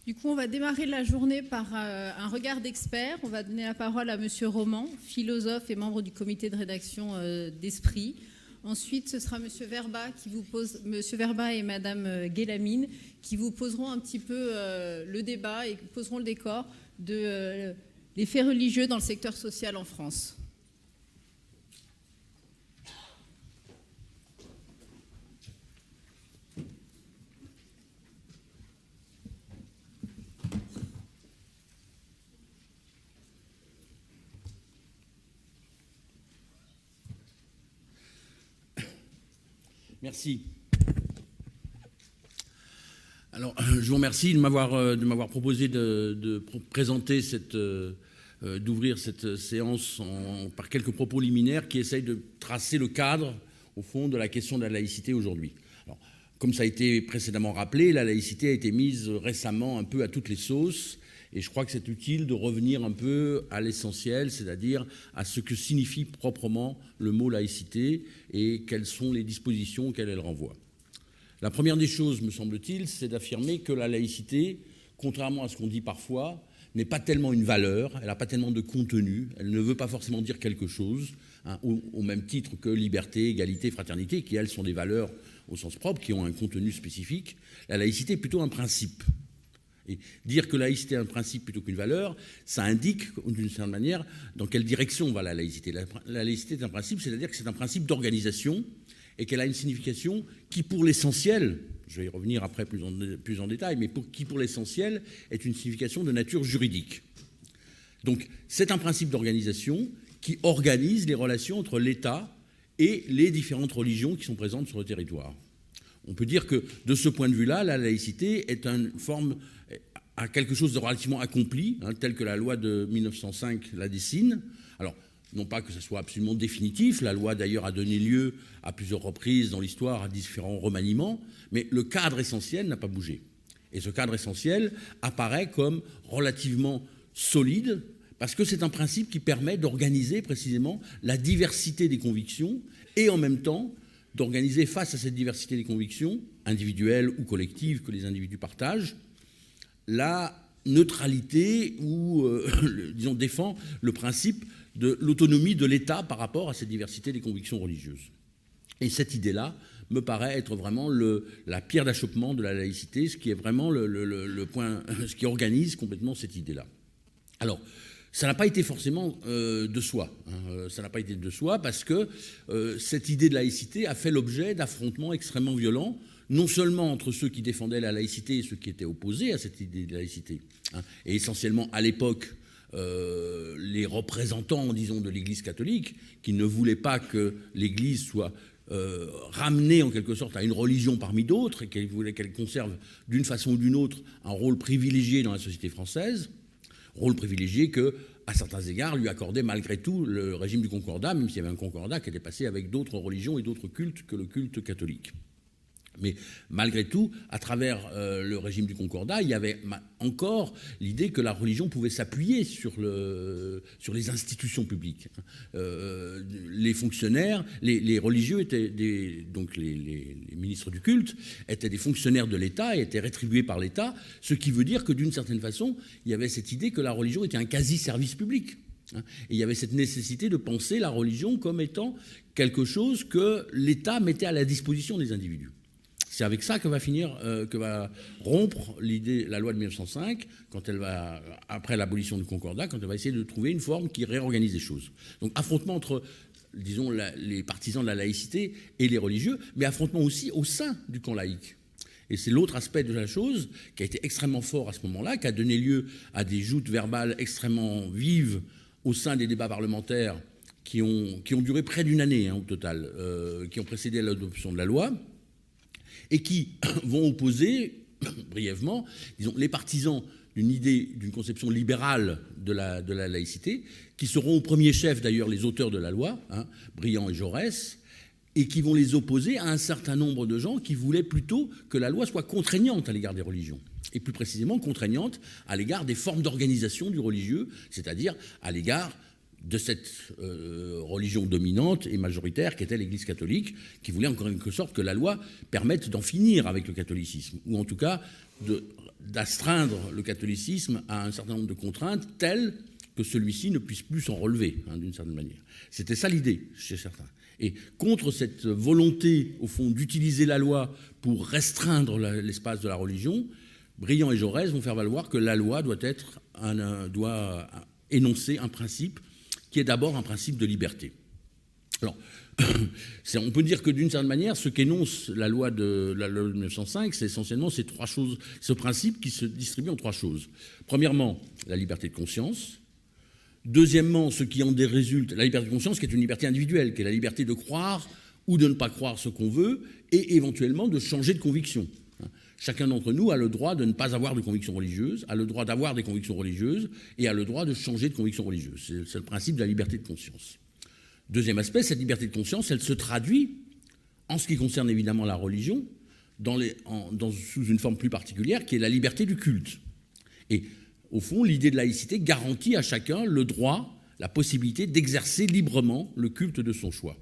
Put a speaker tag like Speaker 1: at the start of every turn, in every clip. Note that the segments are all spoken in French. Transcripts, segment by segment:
Speaker 1: Du coup, on va démarrer la journée par un regard d'expert. On va donner la parole à Monsieur Roman, philosophe et membre du comité de rédaction d'Esprit. Ensuite, ce sera Monsieur Verba et Madame Guélamine qui vous poseront un petit peu le débat et poseront le décor de les faits religieux dans le secteur social en France.
Speaker 2: Merci. Alors, je vous remercie de m'avoir proposé de présenter d'ouvrir cette séance par quelques propos liminaires qui essayent de tracer le cadre, au fond, de la question de la laïcité aujourd'hui. Alors, comme ça a été précédemment rappelé, la laïcité a été mise récemment un peu à toutes les sauces, et je crois que c'est utile de revenir un peu à l'essentiel, c'est-à-dire à ce que signifie proprement le mot laïcité et quelles sont les dispositions auxquelles elle renvoie. La première des choses, me semble-t-il, c'est d'affirmer que la laïcité, contrairement à ce qu'on dit parfois, n'est pas tellement une valeur, elle n'a pas tellement de contenu, elle ne veut pas forcément dire quelque chose, hein, au même titre que liberté, égalité, fraternité, qui elles sont des valeurs au sens propre, qui ont un contenu spécifique. La laïcité est plutôt un principe. Et dire que la laïcité est un principe plutôt qu'une valeur, ça indique, d'une certaine manière, dans quelle direction va la laïcité. La laïcité est un principe, c'est-à-dire que c'est un principe d'organisation et qu'elle a une signification qui, pour l'essentiel, je vais y revenir après plus en détail, mais qui, pour l'essentiel, est une signification de nature juridique. Donc, c'est un principe d'organisation qui organise les relations entre l'État et les différentes religions qui sont présentes sur le territoire. On peut dire que, de ce point de vue-là, la laïcité est une forme à quelque chose de relativement accompli, hein, tel que la loi de 1905 la dessine. Alors, non pas que ce soit absolument définitif, la loi d'ailleurs a donné lieu à plusieurs reprises dans l'histoire à différents remaniements, mais le cadre essentiel n'a pas bougé. Et ce cadre essentiel apparaît comme relativement solide, parce que c'est un principe qui permet d'organiser précisément la diversité des convictions et en même temps d'organiser face à cette diversité des convictions, individuelles ou collectives que les individus partagent, la neutralité ou, disons, défend le principe de l'autonomie de l'État par rapport à cette diversité des convictions religieuses. Et cette idée-là me paraît être vraiment la pierre d'achoppement de la laïcité, ce qui est vraiment le point, ce qui organise complètement cette idée-là. Alors, ça n'a pas été forcément de soi. Hein. Ça n'a pas été de soi parce que cette idée de laïcité a fait l'objet d'affrontements extrêmement violents, non seulement entre ceux qui défendaient la laïcité et ceux qui étaient opposés à cette idée de laïcité, hein, et essentiellement à l'époque les représentants, disons, de l'Église catholique, qui ne voulaient pas que l'Église soit ramenée en quelque sorte à une religion parmi d'autres, et qu'ils voulaient qu'elle conserve d'une façon ou d'une autre un rôle privilégié dans la société française, rôle privilégié que, à certains égards, lui accordait malgré tout le régime du concordat, même s'il y avait un concordat qui était passé avec d'autres religions et d'autres cultes que le culte catholique. Mais malgré tout, à travers le régime du concordat, il y avait encore l'idée que la religion pouvait s'appuyer sur les institutions publiques. Les fonctionnaires, les religieux étaient donc les ministres du culte étaient des fonctionnaires de l'État et étaient rétribués par l'État, ce qui veut dire que d'une certaine façon, il y avait cette idée que la religion était un quasi-service public. Et il y avait cette nécessité de penser la religion comme étant quelque chose que l'État mettait à la disposition des individus. C'est avec ça que va rompre la loi de 1905, quand elle va, après l'abolition du concordat, quand elle va essayer de trouver une forme qui réorganise les choses. Donc affrontement entre, disons, les partisans de la laïcité et les religieux, mais affrontement aussi au sein du camp laïque. Et c'est l'autre aspect de la chose qui a été extrêmement fort à ce moment-là, qui a donné lieu à des joutes verbales extrêmement vives au sein des débats parlementaires qui ont duré près d'une année, hein, au total, qui ont précédé l'adoption de la loi, et qui vont opposer, brièvement, disons, les partisans d'une idée, d'une conception libérale de la laïcité, qui seront au premier chef d'ailleurs les auteurs de la loi, hein, Briand et Jaurès, et qui vont les opposer à un certain nombre de gens qui voulaient plutôt que la loi soit contraignante à l'égard des religions, et plus précisément contraignante à l'égard des formes d'organisation du religieux, c'est-à-dire à l'égard de cette religion dominante et majoritaire qu'était l'Église catholique, qui voulait en quelque sorte que la loi permette d'en finir avec le catholicisme, ou en tout cas d'astreindre le catholicisme à un certain nombre de contraintes telles que celui-ci ne puisse plus s'en relever, d'une certaine manière. C'était ça l'idée chez certains. Et contre cette volonté, au fond, d'utiliser la loi pour restreindre l'espace de la religion, Briand et Jaurès vont faire valoir que la loi doit énoncer un principe qui est d'abord un principe de liberté. Alors, on peut dire que d'une certaine manière, ce qu'énonce la loi de 1905, c'est essentiellement ces trois choses, ce principe qui se distribue en trois choses. Premièrement, la liberté de conscience. Deuxièmement, ce qui en résulte, la liberté de conscience qui est une liberté individuelle, qui est la liberté de croire ou de ne pas croire ce qu'on veut et éventuellement de changer de conviction. Chacun d'entre nous a le droit de ne pas avoir de conviction religieuse, a le droit d'avoir des convictions religieuses et a le droit de changer de conviction religieuse. C'est le principe de la liberté de conscience. Deuxième aspect, cette liberté de conscience, elle se traduit, en ce qui concerne évidemment la religion, sous une forme plus particulière, qui est la liberté du culte. Et au fond, l'idée de laïcité garantit à chacun le droit, la possibilité d'exercer librement le culte de son choix.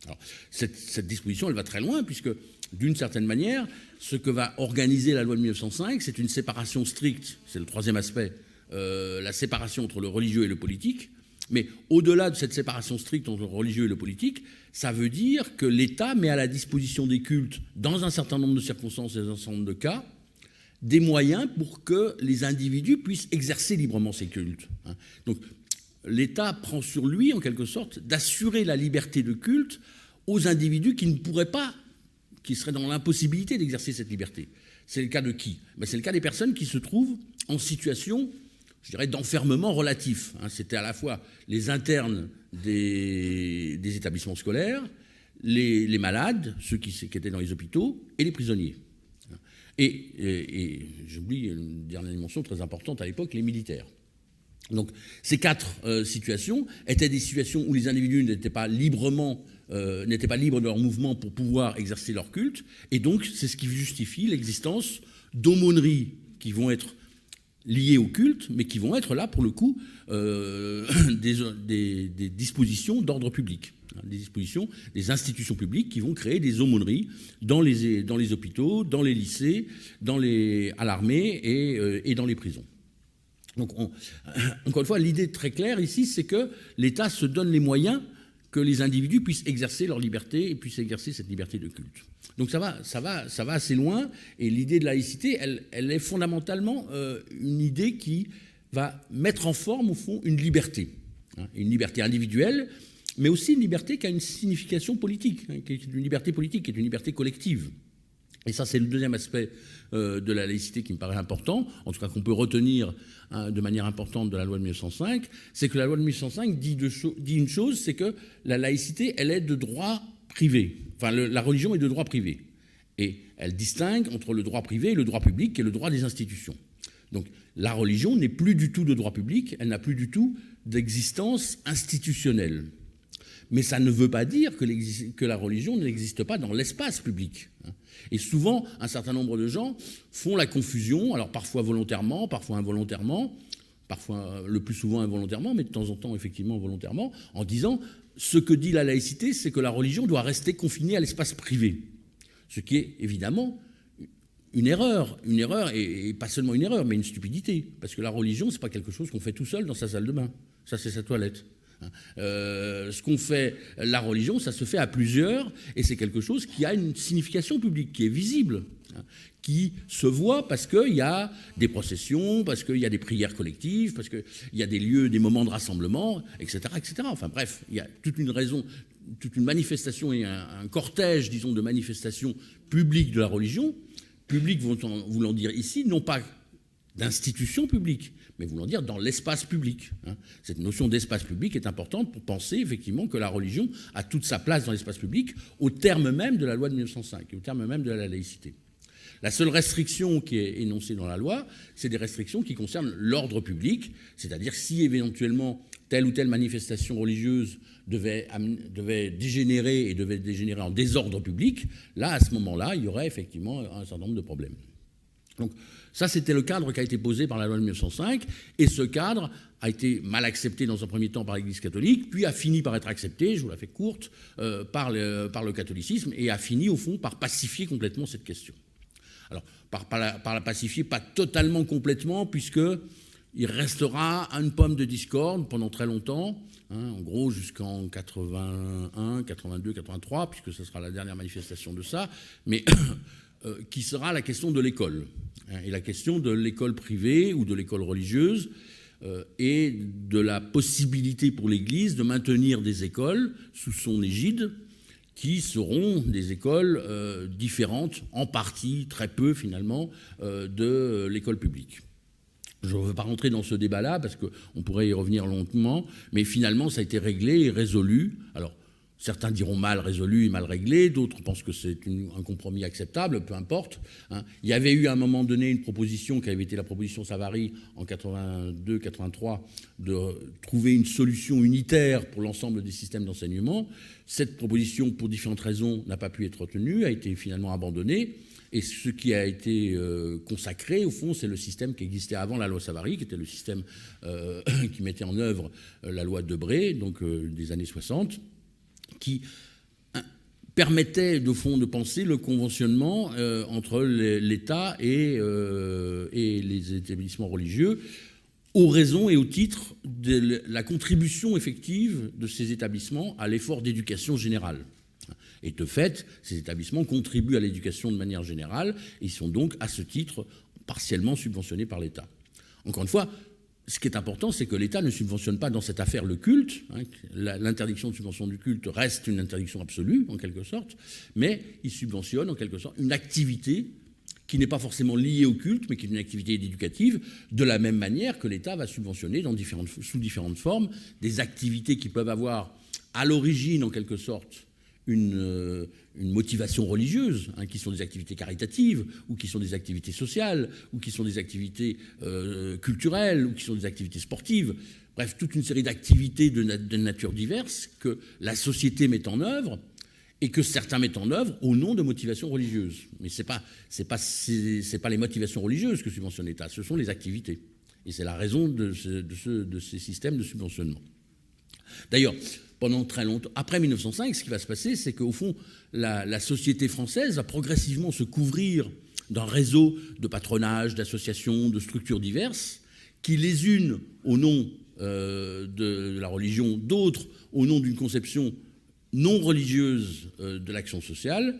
Speaker 2: Alors, cette disposition, elle va très loin, puisque, d'une certaine manière, ce que va organiser la loi de 1905, c'est une séparation stricte, c'est le troisième aspect, la séparation entre le religieux et le politique. Mais au-delà de cette séparation stricte entre le religieux et le politique, ça veut dire que l'État met à la disposition des cultes, dans un certain nombre de circonstances et dans un certain nombre de cas, des moyens pour que les individus puissent exercer librement ces cultes. Donc l'État prend sur lui, en quelque sorte, d'assurer la liberté de culte aux individus qui ne pourraient pas, qui seraient dans l'impossibilité d'exercer cette liberté. C'est le cas de qui ? C'est le cas des personnes qui se trouvent en situation, je dirais, d'enfermement relatif. C'était à la fois les internes des établissements scolaires, les malades, ceux qui étaient dans les hôpitaux, et les prisonniers. Et j'oublie une dernière dimension très importante à l'époque, les militaires. Donc ces quatre situations étaient des situations où les individus n'étaient pas libres de leur mouvement pour pouvoir exercer leur culte, et donc c'est ce qui justifie l'existence d'aumôneries qui vont être liées au culte, mais qui vont être là, pour le coup, des dispositions d'ordre public, des dispositions des institutions publiques qui vont créer des aumôneries dans les hôpitaux, dans les lycées, à l'armée et dans les prisons. Donc, encore une fois, l'idée très claire ici, c'est que l'État se donne les moyens que les individus puissent exercer leur liberté et puissent exercer cette liberté de culte. Donc ça va assez loin, et l'idée de laïcité, elle est fondamentalement une idée qui va mettre en forme, au fond, une liberté individuelle, mais aussi une liberté qui a une signification politique, qui est une liberté politique, qui est une liberté collective. Et ça, c'est le deuxième aspect de la laïcité qui me paraît important, en tout cas qu'on peut retenir de manière importante de la loi de 1905, c'est que la loi de 1905 dit une chose, c'est que la laïcité, elle est de droit privé. Enfin, la religion est de droit privé. Et elle distingue entre le droit privé et le droit public, qui est le droit des institutions. Donc la religion n'est plus du tout de droit public, elle n'a plus du tout d'existence institutionnelle. Mais ça ne veut pas dire que la religion n'existe pas dans l'espace public. Et souvent, un certain nombre de gens font la confusion, alors parfois volontairement, parfois involontairement, parfois le plus souvent involontairement, mais de temps en temps effectivement volontairement, en disant ce que dit la laïcité, c'est que la religion doit rester confinée à l'espace privé. Ce qui est évidemment une erreur, et pas seulement une erreur, mais une stupidité. Parce que la religion, c'est pas quelque chose qu'on fait tout seul dans sa salle de bain. Ça, c'est sa toilette. Ce qu'on fait, la religion, ça se fait à plusieurs, et c'est quelque chose qui a une signification publique, qui est visible, qui se voit parce qu'il y a des processions, parce qu'il y a des prières collectives, parce qu'il y a des lieux, des moments de rassemblement, etc., etc. Enfin bref, il y a toute une raison, toute une manifestation et un cortège, disons, de manifestations publiques de la religion, publiques voulant dire ici, non pas d'institutions publiques, mais voulant dire dans l'espace public. Cette notion d'espace public est importante pour penser effectivement que la religion a toute sa place dans l'espace public au terme même de la loi de 1905 et au terme même de la laïcité. La seule restriction qui est énoncée dans la loi, c'est des restrictions qui concernent l'ordre public, c'est-à-dire si éventuellement telle ou telle manifestation religieuse devait dégénérer en désordre public, là, à ce moment-là, il y aurait effectivement un certain nombre de problèmes. Donc ça, c'était le cadre qui a été posé par la loi de 1905, et ce cadre a été mal accepté dans un premier temps par l'Église catholique, puis a fini par être accepté, je vous la fais courte, par le catholicisme, et a fini au fond par pacifier complètement cette question. Alors, par la pacifier, pas totalement, complètement, puisqu'il restera une pomme de discorde pendant très longtemps, en gros jusqu'en 81, 82, 83, puisque ce sera la dernière manifestation de ça, mais qui sera la question de l'école, et la question de l'école privée ou de l'école religieuse, et de la possibilité pour l'Église de maintenir des écoles sous son égide, qui seront des écoles différentes, en partie, très peu finalement, de l'école publique. Je ne veux pas rentrer dans ce débat-là, parce qu'on pourrait y revenir longuement, mais finalement, ça a été réglé et résolu. Alors, certains diront mal résolu et mal réglé, d'autres pensent que c'est un compromis acceptable, peu importe. Il y avait eu à un moment donné une proposition qui avait été la proposition Savary en 82-83 de trouver une solution unitaire pour l'ensemble des systèmes d'enseignement. Cette proposition, pour différentes raisons, n'a pas pu être retenue, a été finalement abandonnée. Et ce qui a été consacré, au fond, c'est le système qui existait avant la loi Savary, qui était le système qui mettait en œuvre la loi Debré, donc des années 60, qui permettait, de fond, de penser le conventionnement entre l'État et les établissements religieux, aux raisons et au titre de la contribution effective de ces établissements à l'effort d'éducation générale. Et de fait, ces établissements contribuent à l'éducation de manière générale et ils sont donc, à ce titre, partiellement subventionnés par l'État. Encore une fois, ce qui est important, c'est que l'État ne subventionne pas dans cette affaire le culte. L'interdiction de subvention du culte reste une interdiction absolue, en quelque sorte, mais il subventionne, en quelque sorte, une activité qui n'est pas forcément liée au culte, mais qui est une activité éducative, de la même manière que l'État va subventionner sous différentes formes des activités qui peuvent avoir à l'origine, en quelque sorte, une motivation religieuse, qui sont des activités caritatives, ou qui sont des activités sociales, ou qui sont des activités culturelles, ou qui sont des activités sportives. Bref, toute une série d'activités de nature diverse que la société met en œuvre et que certains mettent en œuvre au nom de motivations religieuses. Mais c'est pas les motivations religieuses que subventionne l'État, ce sont les activités. Et c'est la raison de ces systèmes de subventionnement. D'ailleurs, pendant très longtemps, après 1905, ce qui va se passer, c'est qu'au fond, la société française va progressivement se couvrir d'un réseau de patronage, d'associations, de structures diverses, qui les unes au nom de la religion, d'autres au nom d'une conception non religieuse de l'action sociale,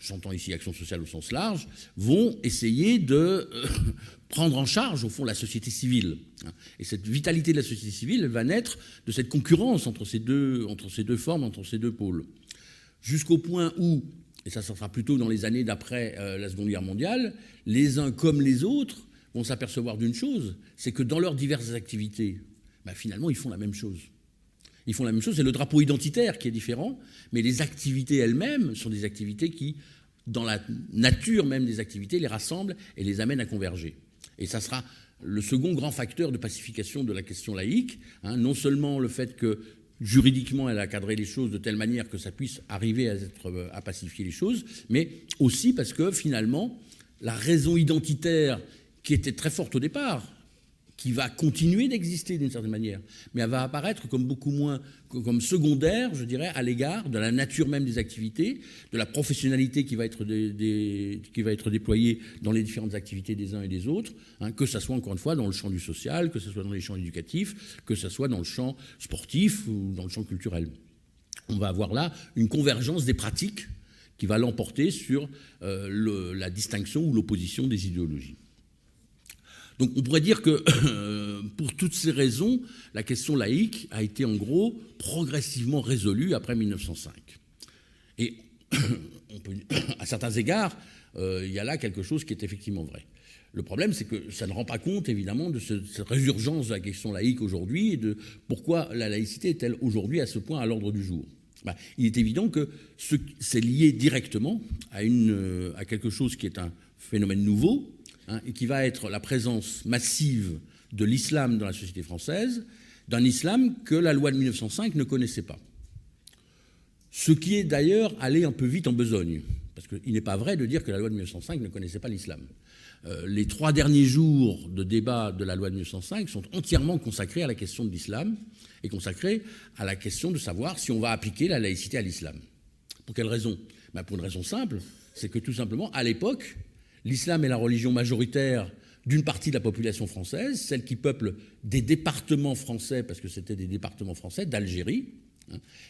Speaker 2: j'entends ici action sociale au sens large, vont essayer de prendre en charge, au fond, la société civile. Et cette vitalité de la société civile va naître de cette concurrence entre ces deux formes, entre ces deux pôles. Jusqu'au point où, et ça sera plutôt dans les années d'après la Seconde Guerre mondiale, les uns comme les autres vont s'apercevoir d'une chose, c'est que dans leurs diverses activités, finalement, ils font la même chose. Ils font la même chose, c'est le drapeau identitaire qui est différent, mais les activités elles-mêmes sont des activités qui, dans la nature même des activités, les rassemblent et les amènent à converger. Et ça sera le second grand facteur de pacification de la question laïque, non seulement le fait que juridiquement elle a cadré les choses de telle manière que ça puisse arriver à pacifier les choses, mais aussi parce que finalement, la raison identitaire qui était très forte au départ, qui va continuer d'exister d'une certaine manière, mais elle va apparaître comme beaucoup moins, comme secondaire, je dirais, à l'égard de la nature même des activités, de la professionnalité qui va être déployée dans les différentes activités des uns et des autres, que ce soit encore une fois dans le champ du social, que ce soit dans les champs éducatifs, que ce soit dans le champ sportif ou dans le champ culturel. On va avoir là une convergence des pratiques qui va l'emporter sur la distinction ou l'opposition des idéologies. Donc on pourrait dire que pour toutes ces raisons, la question laïque a été en gros progressivement résolue après 1905. Et à certains égards, il y a là quelque chose qui est effectivement vrai. Le problème, c'est que ça ne rend pas compte, évidemment, de cette résurgence de la question laïque aujourd'hui et de pourquoi la laïcité est-elle aujourd'hui à ce point à l'ordre du jour. Il est évident que c'est lié directement à quelque chose qui est un phénomène nouveau, et qui va être la présence massive de l'islam dans la société française, d'un islam que la loi de 1905 ne connaissait pas. Ce qui est d'ailleurs allé un peu vite en besogne, parce qu'il n'est pas vrai de dire que la loi de 1905 ne connaissait pas l'islam. Les 3 derniers jours de débat de la loi de 1905 sont entièrement consacrés à la question de l'islam et consacrés à la question de savoir si on va appliquer la laïcité à l'islam. Pour quelle raison ? Pour une raison simple, c'est que tout simplement, à l'époque, l'islam est la religion majoritaire d'une partie de la population française, celle qui peuple des départements français, parce que c'était des départements français, d'Algérie.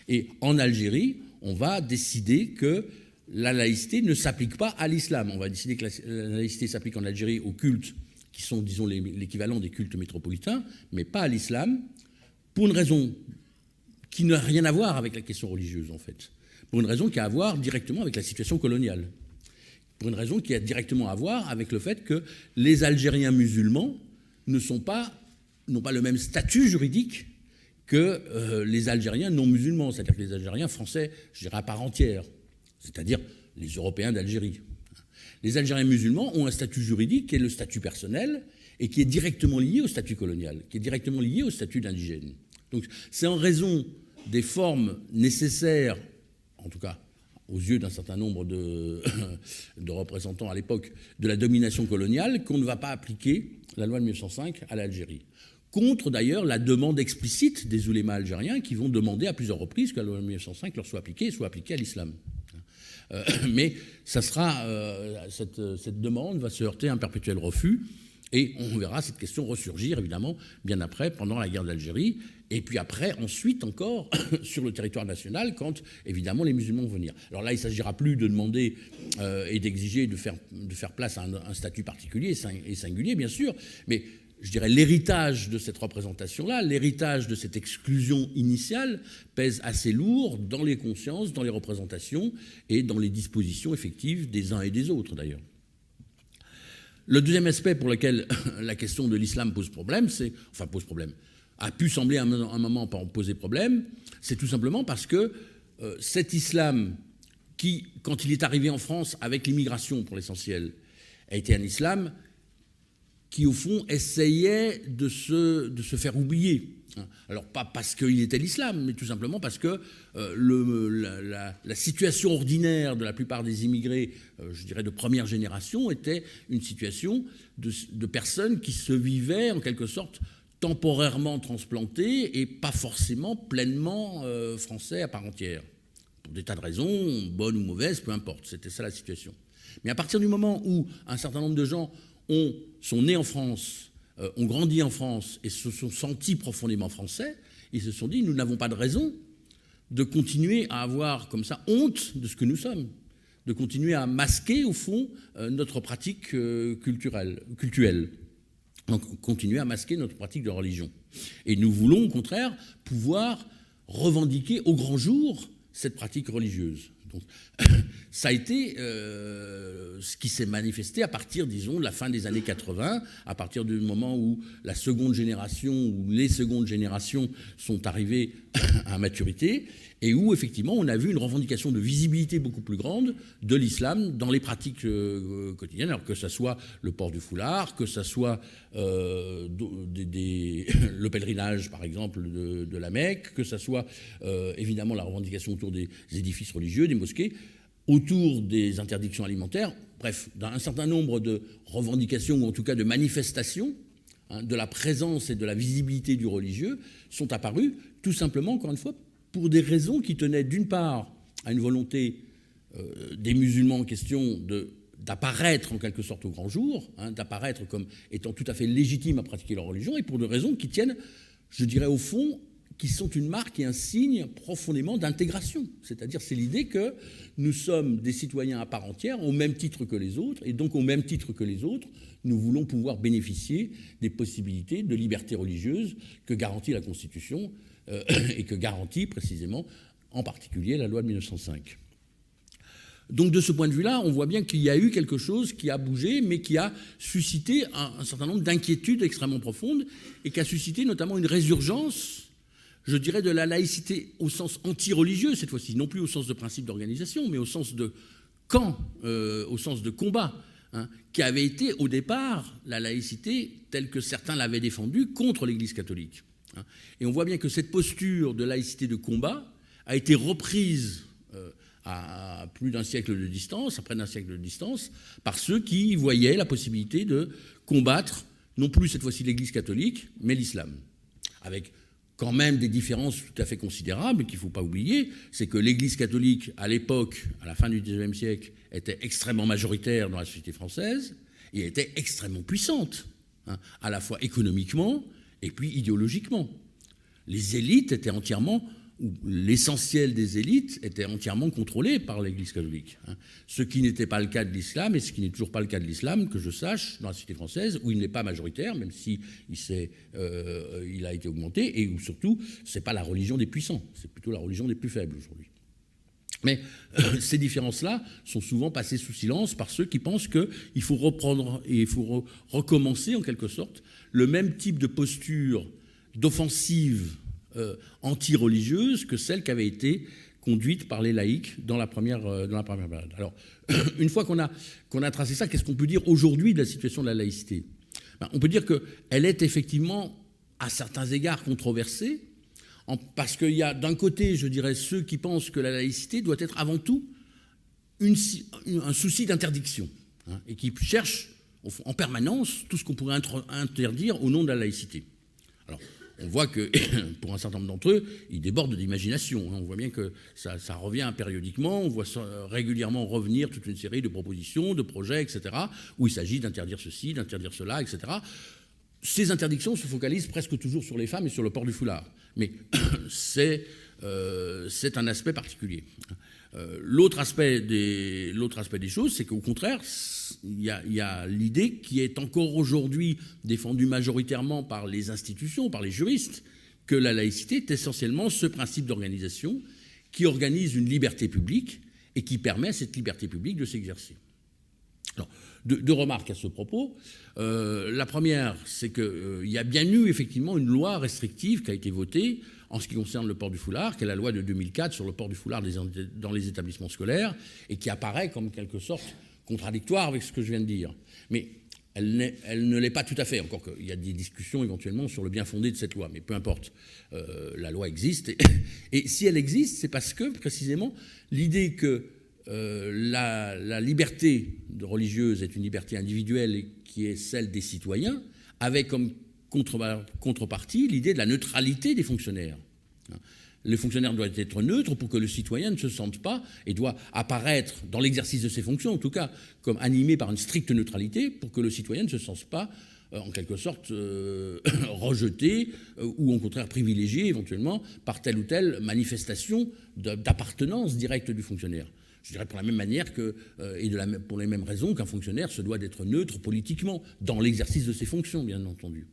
Speaker 2: Et en Algérie, on va décider que la laïcité ne s'applique pas à l'islam. On va décider que la laïcité s'applique en Algérie aux cultes qui sont, disons, l'équivalent des cultes métropolitains, mais pas à l'islam, pour une raison qui n'a rien à voir avec la question religieuse, en fait. Pour une raison qui a à voir directement avec la situation coloniale. Pour une raison qui a directement à voir avec le fait que les Algériens musulmans n'ont pas le même statut juridique que les Algériens non musulmans, c'est-à-dire que les Algériens français, je dirais à part entière, c'est-à-dire les Européens d'Algérie. Les Algériens musulmans ont un statut juridique qui est le statut personnel et qui est directement lié au statut colonial, qui est directement lié au statut d'indigène. Donc c'est en raison des formes nécessaires, en tout cas aux yeux d'un certain nombre de représentants à l'époque de la domination coloniale, qu'on ne va pas appliquer la loi de 1905 à l'Algérie. Contre d'ailleurs la demande explicite des oulémas algériens qui vont demander à plusieurs reprises que la loi de 1905 leur soit appliquée et soit appliquée à l'islam. Mais ça sera, cette demande va se heurter à un perpétuel refus et on verra cette question ressurgir évidemment bien après, pendant la guerre d'Algérie et puis après, ensuite encore sur le territoire national quand évidemment les musulmans vont venir. Alors là, il ne s'agira plus de demander et d'exiger de faire place à un statut particulier et singulier bien sûr, mais je dirais l'héritage de cette représentation-là, l'héritage de cette exclusion initiale pèse assez lourd dans les consciences, dans les représentations et dans les dispositions effectives des uns et des autres d'ailleurs. Le deuxième aspect pour lequel la question de l'islam pose problème, a pu sembler à un moment poser problème, c'est tout simplement parce que cet islam qui, quand il est arrivé en France avec l'immigration pour l'essentiel, a été un islam qui, au fond, essayait de se faire oublier. Alors, pas parce qu'il était l'islam, mais tout simplement parce que la situation ordinaire de la plupart des immigrés, je dirais de première génération, était une situation de personnes qui se vivaient, en quelque sorte, temporairement transplantés et pas forcément pleinement français à part entière. Pour des tas de raisons, bonnes ou mauvaises, peu importe, c'était ça la situation. Mais à partir du moment où un certain nombre de gens sont nés en France, ont grandi en France et se sont sentis profondément français, ils se sont dit, nous n'avons pas de raison de continuer à avoir comme ça honte de ce que nous sommes, de continuer à masquer au fond notre pratique cultuelle, donc continuer à masquer notre pratique de religion. Et nous voulons au contraire pouvoir revendiquer au grand jour cette pratique religieuse. Donc, ça a été ce qui s'est manifesté à partir, disons, de la fin des années 80, à partir du moment où la seconde génération ou les secondes générations sont arrivées à maturité et où, effectivement, on a vu une revendication de visibilité beaucoup plus grande de l'islam dans les pratiques quotidiennes, alors que ce soit le port du foulard, que ce soit le pèlerinage, par exemple, de la Mecque, que ce soit, évidemment, la revendication autour des édifices religieux, des mosquées, autour des interdictions alimentaires, bref, dans un certain nombre de revendications, ou en tout cas de manifestations, de la présence et de la visibilité du religieux, sont apparues, tout simplement, encore une fois, pour des raisons qui tenaient d'une part à une volonté des musulmans en question d'apparaître en quelque sorte au grand jour, d'apparaître comme étant tout à fait légitimes à pratiquer leur religion, et pour des raisons qui tiennent, je dirais au fond, qui sont une marque et un signe profondément d'intégration. C'est-à-dire, c'est l'idée que nous sommes des citoyens à part entière, au même titre que les autres, et donc au même titre que les autres, nous voulons pouvoir bénéficier des possibilités de liberté religieuse que garantit la Constitution et que garantit précisément, en particulier, la loi de 1905. Donc de ce point de vue-là, on voit bien qu'il y a eu quelque chose qui a bougé, mais qui a suscité un certain nombre d'inquiétudes extrêmement profondes, et qui a suscité notamment une résurgence, je dirais, de la laïcité au sens anti-religieux, cette fois-ci, non plus au sens de principe d'organisation, mais au sens de camp, au sens de combat, qui avait été au départ la laïcité telle que certains l'avaient défendue contre l'Église catholique. Et on voit bien que cette posture de laïcité de combat a été reprise à plus d'un siècle de distance, à près d'un siècle de distance, par ceux qui voyaient la possibilité de combattre, non plus cette fois-ci l'Église catholique, mais l'islam, avec quand même des différences tout à fait considérables qu'il ne faut pas oublier. C'est que l'Église catholique, à l'époque, à la fin du XIXe siècle, était extrêmement majoritaire dans la société française et était extrêmement puissante, hein, à la fois économiquement et puis idéologiquement. Les élites étaient entièrement, ou l'essentiel des élites était entièrement contrôlé par l'Église catholique. Hein. Ce qui n'était pas le cas de l'islam, et ce qui n'est toujours pas le cas de l'islam, que je sache, dans la société française, où il n'est pas majoritaire, même si il a été augmenté, et où surtout, ce n'est pas la religion des puissants, c'est plutôt la religion des plus faibles aujourd'hui. Mais ces différences-là sont souvent passées sous silence par ceux qui pensent qu'il faut reprendre et il faut recommencer, en quelque sorte, le même type de posture d'offensive anti-religieuse que celle qui avait été conduite par les laïcs dans la première période. Alors, une fois qu'on a tracé ça, qu'est-ce qu'on peut dire aujourd'hui de la situation de la laïcité ? On peut dire qu'elle est effectivement, à certains égards, controversée, parce qu'il y a d'un côté, je dirais, ceux qui pensent que la laïcité doit être avant tout un souci d'interdiction, hein, et qui cherchent en permanence tout ce qu'on pourrait interdire au nom de la laïcité. Alors, on voit que, pour un certain nombre d'entre eux, ils débordent d'imagination. On voit bien que ça revient périodiquement, on voit régulièrement revenir toute une série de propositions, de projets, etc., où il s'agit d'interdire ceci, d'interdire cela, etc. Ces interdictions se focalisent presque toujours sur les femmes et sur le port du foulard. Mais c'est un aspect particulier. L'autre aspect des choses, c'est qu'au contraire, il y a l'idée qui est encore aujourd'hui défendue majoritairement par les institutions, par les juristes, que la laïcité est essentiellement ce principe d'organisation qui organise une liberté publique et qui permet à cette liberté publique de s'exercer. Alors, deux remarques à ce propos. La première, c'est qu'il y a bien eu effectivement une loi restrictive qui a été votée en ce qui concerne le port du foulard, qui est la loi de 2004 sur le port du foulard dans les établissements scolaires, et qui apparaît comme quelque sorte contradictoire avec ce que je viens de dire. Mais elle ne l'est pas tout à fait, encore qu'il y a des discussions éventuellement sur le bien fondé de cette loi, mais peu importe. La loi existe, et si elle existe, c'est parce que, précisément, l'idée que la liberté religieuse est une liberté individuelle et qui est celle des citoyens, avec comme contrepartie l'idée de la neutralité des fonctionnaires. Les fonctionnaires doivent être neutres pour que le citoyen ne se sente pas, et doit apparaître dans l'exercice de ses fonctions, en tout cas, comme animé par une stricte neutralité, pour que le citoyen ne se sente pas, en quelque sorte, rejeté ou au contraire privilégié éventuellement par telle ou telle manifestation d'appartenance directe du fonctionnaire. Je dirais pour la même manière pour les mêmes raisons qu'un fonctionnaire se doit d'être neutre politiquement dans l'exercice de ses fonctions, bien entendu.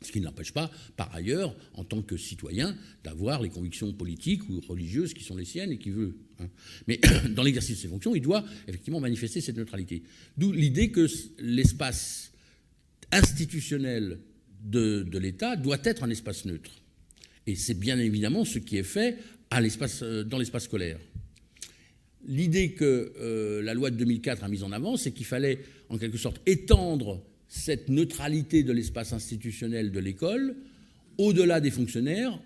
Speaker 2: Ce qui ne l'empêche pas, par ailleurs, en tant que citoyen, d'avoir les convictions politiques ou religieuses qui sont les siennes et qu'il veut. Hein. Mais dans l'exercice de ses fonctions, il doit effectivement manifester cette neutralité. D'où l'idée que l'espace institutionnel de l'État doit être un espace neutre. Et c'est bien évidemment ce qui est fait dans l'espace scolaire. L'idée que la loi de 2004 a mise en avant, c'est qu'il fallait en quelque sorte étendre cette neutralité de l'espace institutionnel de l'école au-delà des fonctionnaires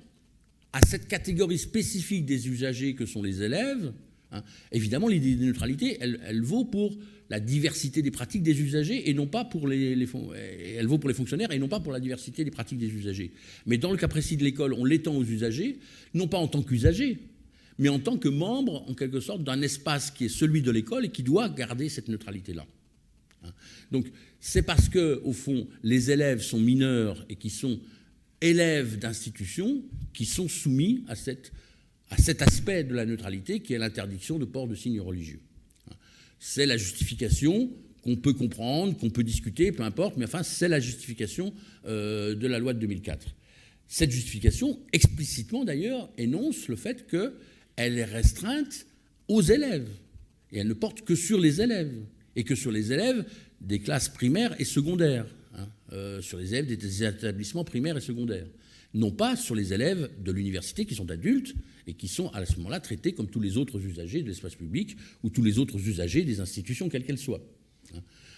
Speaker 2: à cette catégorie spécifique des usagers que sont les élèves. Hein. Évidemment, l'idée de neutralité, elle vaut pour la diversité des pratiques des usagers et non pas pour elle vaut pour les fonctionnaires et non pas pour la diversité des pratiques des usagers. Mais dans le cas précis de l'école, on l'étend aux usagers, non pas en tant qu'usagers, mais en tant que membre, en quelque sorte, d'un espace qui est celui de l'école et qui doit garder cette neutralité-là. Donc, c'est parce que, au fond, les élèves sont mineurs et qui sont élèves d'institutions qui sont soumis à cet aspect de la neutralité qui est l'interdiction de port de signes religieux. C'est la justification qu'on peut comprendre, qu'on peut discuter, peu importe, mais enfin, c'est la justification de la loi de 2004. Cette justification, explicitement d'ailleurs, énonce le fait qu'elle est restreinte aux élèves. Et elle ne porte que sur les élèves. Et que sur les élèves des classes primaires et secondaires. Sur les élèves des établissements primaires et secondaires. Non pas sur les élèves de l'université qui sont adultes et qui sont à ce moment-là traités comme tous les autres usagers de l'espace public ou tous les autres usagers des institutions, quelles qu'elles soient.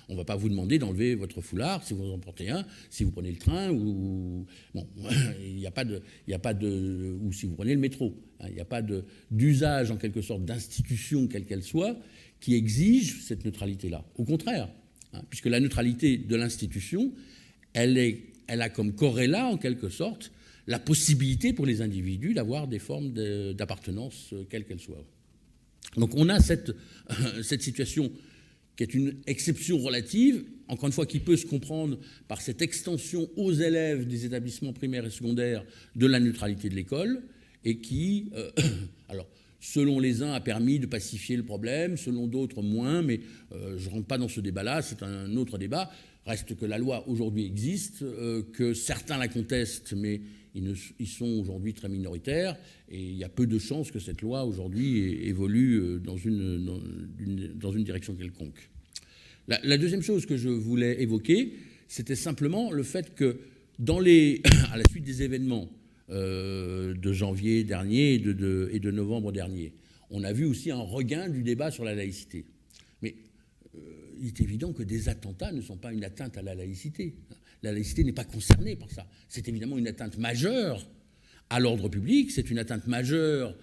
Speaker 2: On ne va pas vous demander d'enlever votre foulard si vous en portez un, si vous prenez le train ou... Bon, il n'y a pas de... ou si vous prenez le métro. Il n'y a pas d'usage, en quelque sorte, d'institution, quelle qu'elle soit, qui exige cette neutralité-là. Au contraire, puisque la neutralité de l'institution, elle a comme corrélat, en quelque sorte, la possibilité pour les individus d'avoir des formes d'appartenance, quelles qu'elles soient. Donc on a cette situation qui est une exception relative, encore une fois, qui peut se comprendre par cette extension aux élèves des établissements primaires et secondaires de la neutralité de l'école, et qui, alors, selon les uns, a permis de pacifier le problème, selon d'autres, moins, mais je ne rentre pas dans ce débat-là, c'est un autre débat. Reste que la loi aujourd'hui existe, que certains la contestent, mais ils sont aujourd'hui très minoritaires, et il y a peu de chances que cette loi aujourd'hui évolue dans une direction quelconque. La deuxième chose que je voulais évoquer, c'était simplement le fait que à la suite des événements de janvier dernier et de novembre dernier, on a vu aussi un regain du débat sur la laïcité. Mais il est évident que des attentats ne sont pas une atteinte à la laïcité. La laïcité n'est pas concernée par ça. C'est évidemment une atteinte majeure à l'ordre public, c'est une atteinte majeure,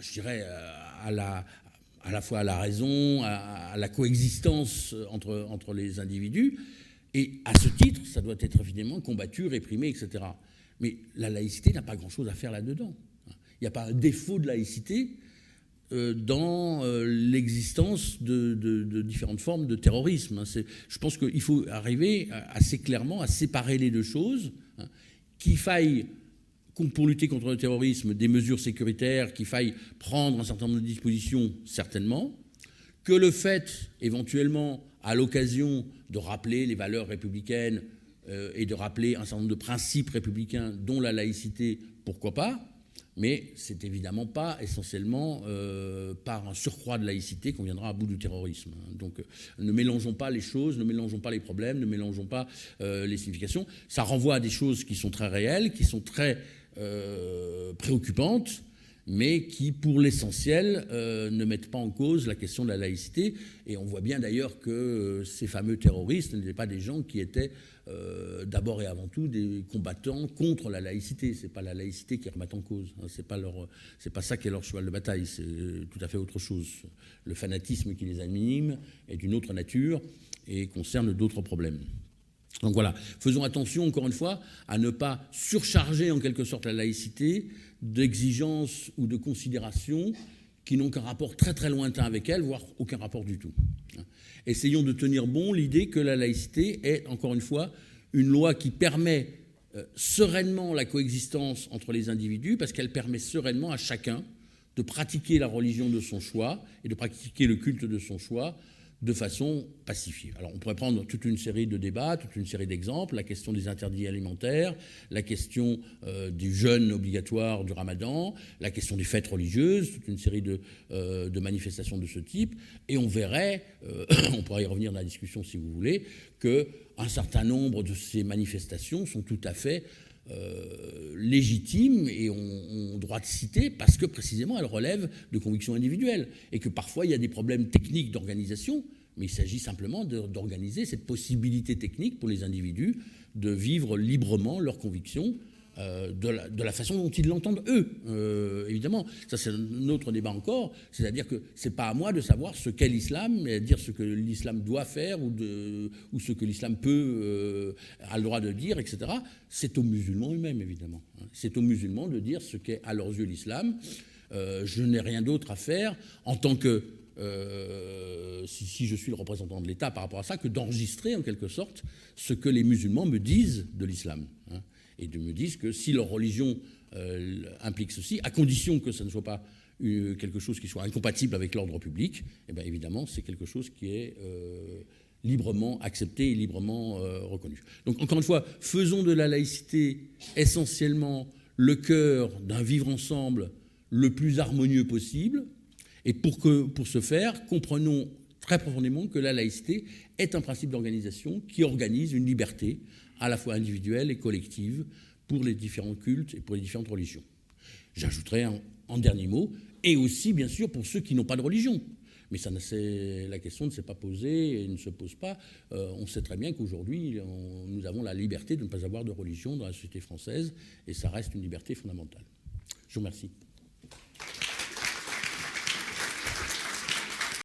Speaker 2: je dirais, à la fois à la raison, à la coexistence entre les individus. Et à ce titre, ça doit être évidemment combattu, réprimé, etc. Mais la laïcité n'a pas grand-chose à faire là-dedans. Il n'y a pas un défaut de laïcité dans l'existence de différentes formes de terrorisme. Je pense qu'il faut arriver assez clairement à séparer les deux choses, qu'il faille, pour lutter contre le terrorisme, des mesures sécuritaires, qu'il faille prendre un certain nombre de dispositions, certainement, que le fait, éventuellement, à l'occasion de rappeler les valeurs républicaines et de rappeler un certain nombre de principes républicains, dont la laïcité, pourquoi pas, mais c'est évidemment pas essentiellement par un surcroît de laïcité qu'on viendra à bout du terrorisme. Donc ne mélangeons pas les choses, ne mélangeons pas les problèmes, ne mélangeons pas les significations. Ça renvoie à des choses qui sont très réelles, qui sont très préoccupantes, mais qui, pour l'essentiel, ne mettent pas en cause la question de la laïcité. Et on voit bien d'ailleurs que ces fameux terroristes n'étaient pas des gens qui étaient d'abord et avant tout des combattants contre la laïcité. Ce n'est pas la laïcité qui remet en cause. C'est pas ça qui est leur cheval de bataille. C'est tout à fait autre chose. Le fanatisme qui les anime est d'une autre nature et concerne d'autres problèmes. Donc voilà, faisons attention, encore une fois, à ne pas surcharger en quelque sorte la laïcité d'exigences ou de considérations qui n'ont qu'un rapport très très lointain avec elle, voire aucun rapport du tout. Essayons de tenir bon l'idée que la laïcité est, encore une fois, une loi qui permet sereinement la coexistence entre les individus, parce qu'elle permet sereinement à chacun de pratiquer la religion de son choix et de pratiquer le culte de son choix de façon pacifiée. Alors on pourrait prendre toute une série de débats, toute une série d'exemples, la question des interdits alimentaires, la question du jeûne obligatoire du ramadan, la question des fêtes religieuses, toute une série de manifestations de ce type, et on verrait, on pourrait y revenir dans la discussion si vous voulez, qu'un certain nombre de ces manifestations sont tout à fait légitimes et ont droit de citer parce que précisément elles relèvent de convictions individuelles et que parfois il y a des problèmes techniques d'organisation, mais il s'agit simplement d'organiser cette possibilité technique pour les individus de vivre librement leurs convictions de la façon dont ils l'entendent eux. Évidemment, ça c'est un autre débat encore, c'est-à-dire que c'est pas à moi de savoir ce qu'est l'islam, et dire ce que l'islam doit faire ou ce que l'islam a le droit de dire, etc. C'est aux musulmans eux-mêmes, évidemment. C'est aux musulmans de dire ce qu'est à leurs yeux l'islam. Je n'ai rien d'autre à faire en tant que si je suis le représentant de l'État par rapport à ça, que d'enregistrer en quelque sorte ce que les musulmans me disent de l'islam. Et de me dire que si leur religion implique ceci, à condition que ça ne soit pas quelque chose qui soit incompatible avec l'ordre public, eh bien évidemment, c'est quelque chose qui est librement accepté et librement reconnu. Donc encore une fois, faisons de la laïcité essentiellement le cœur d'un vivre ensemble le plus harmonieux possible, et pour ce faire, comprenons très profondément que la laïcité est un principe d'organisation qui organise une liberté à la fois individuelle et collective pour les différents cultes et pour les différentes religions. J'ajouterai en dernier mot, et aussi bien sûr pour ceux qui n'ont pas de religion. Mais la question ne s'est pas posée et ne se pose pas. On sait très bien qu'aujourd'hui, nous avons la liberté de ne pas avoir de religion dans la société française, et ça reste une liberté fondamentale. Je vous remercie.